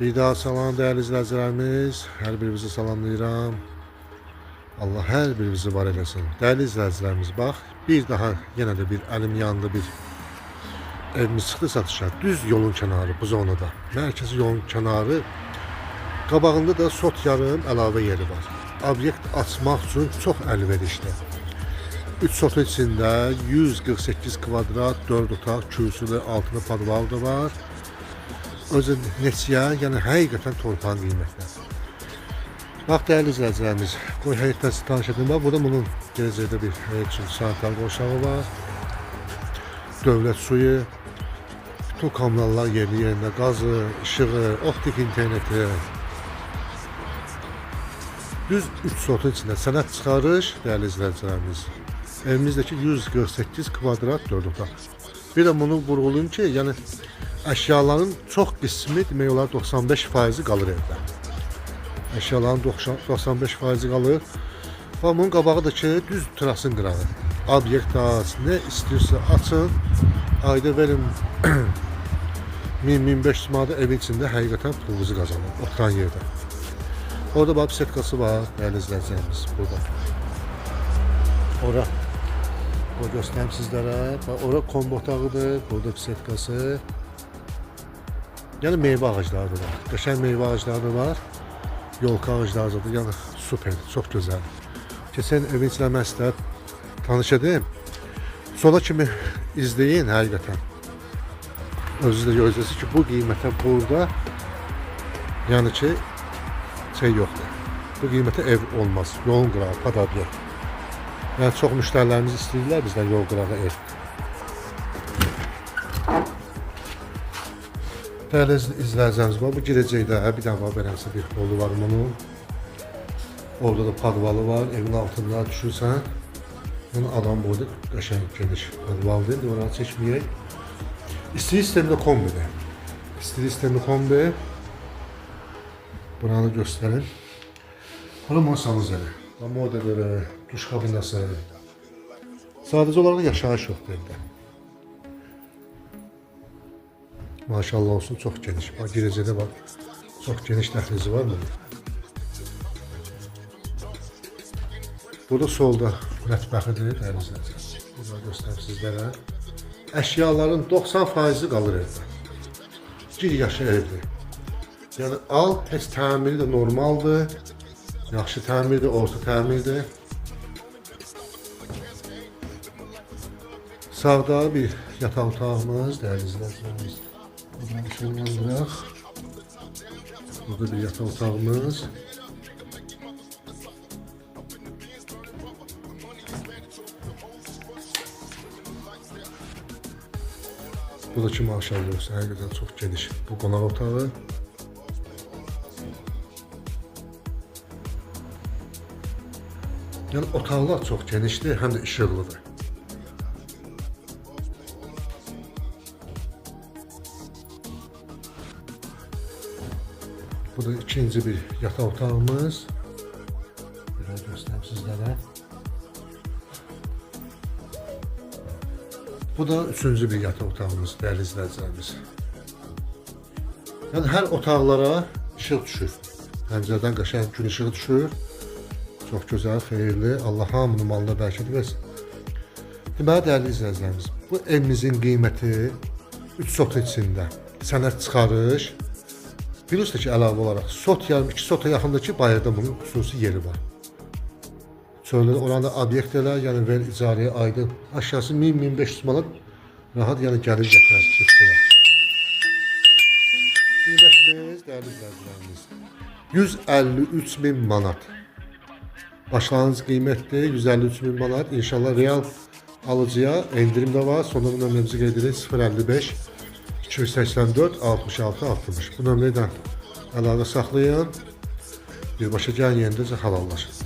Bir daha salam değerli izləyicilərimiz, hər birinizi salamlayıram. Allah hər birinizi var eləsin. Değerli izləyicilərimiz, bax, bir daha yenə də bir əlim yandı bir evimiz çıxdı satışa. Düz yolun kənarı bu zonada. Mərkəzi yolun kənarı. Qabağında da sot yarım əlavə yeri var. Obyekt açmaq üçün çox əlverişli. 3 sotu içində 148 kvadrat, 4 otaq, kürsülü, altında podval da var. Özü neçəyə, yəni həqiqətən torpağın qiymətlə. Bax, dəyərli izləyicilərimiz, qoy həyətdən sizi tanış edin. Bax, burada bunun gələcəkdə bir həyət üçün sanitar qovşağı var. Dövlət suyu, bütün kommunallar yerli yerində, qazı, işığı, optik interneti. Düz 3 sotun içində sənət çıxarış, dəyərli izləyicilərimiz. Evimizdəki 148 kvadrat 4 otaq. Bir də bunu vurğulayım ki, yəni əşyaların çox qismi demək olar 95% qalır evdə. Əşyaların 95% qalır. Və bunun qabağı da ki, düz terasın qırağı. Obyekt aç, nə istəyirsə açın. Ayda verin 1000-1500 manat evin içində həqiqətən pulunuzu qazanır, oturan yerdə. Orada bax setkası var, dəyərli izləyicilərimiz, burada. Ora. O göstereyim sizlere. Ora kombo otağıdır, burada setkası. Yani meyve ağaçları da var. Qəşəng meyve ağaçları da var. Yolka ağaçları da, yəni süper, çok güzel. Keçən evin içində mən sizə tanış edeyim. Sona kimi izleyin həqiqətən. Özü də görəcəksiniz ki, bu qiymətə burada yəni ki şey yoxdur. Bu qiymətə ev olmaz. Yolun qırağı, padabiyyə. Yəni çox müştərilərimiz istəyirlər bizdən yol qırağı ev. Dəyərli izləyicilərimiz var. Bu girəcəkdə bir dənə var, beləsə bir holu var bunun. Orada da padvalı var. Evin altında düşürsən. Bunun adam boyda qəşəng geniş padvalı deyil. Oranı çəkməyək. İstili sistemli kombidir. İstili sistemli kombi. Buranı göstərin. Bura bunun sanuzeli. Modeli, duş kabinası. Sadece olarak yaşayış yoxdur evdə. Maşallah olsun, çox geniş. Bax, girəcədə bax, çox geniş dəhlizi var mı? Burada solda mətbəxidir, dəyərli izləyicilər. Burada göstərim sizlərə. Əşyaların 90% qalır evdə. Gir yaşı evdir. Yəni al, heç təmiri də normaldır. Yaxşı təmirdir, orta təmirdir. Sağda bir yataq otağımız, dəyərli izləyicilərimiz. Buradan ışıqlandıraq. Burada bir yataq otağımız. Bu da ki, maşallah olsun, həqiqətən çox geniş. Bu qonaq otağı. Yəni otaqlar çox genişdir, həm də işıqlıdır. Bu da ikinci bir yataq otağımız. Biraz göstereyim sizlərə. Bu da üçüncü bir yataq otağımız, dəyərli izləyicilərimiz. Yəni hər otaqlara işıq düşür. Pəncərədən qəşəng gün işığı düşür. Çok güzel, xeyirli. Allah hamının malına bərəkət versin. Deməli, dəyərli izləyicilərimiz, bu evimizin qiyməti 3 sot içində sənət çıxarış. Bir üstəki əlavə olaraq sot yarım 2 sota yaxındakı bayırda bunun xüsusi yeri var. Çöldə oranda obyektlər, yəni ver icarəyə ayda aşağısı 1000-1500 manat rahat, yəni gəlir gətirər çiftliyə. Qiymətimiz, dəyərli izləyicilərimiz, 153.000 manat. Başlanğıc qiymətdir 153.000 manat. İnşallah real alıcıya endirim də var. Sonra bu nömrəmizi qeyd edirik 055 284 66 60. Bu nömrədən əlaqə saxlayın. Birbaşa gəlin, yerindəcə halallaşın.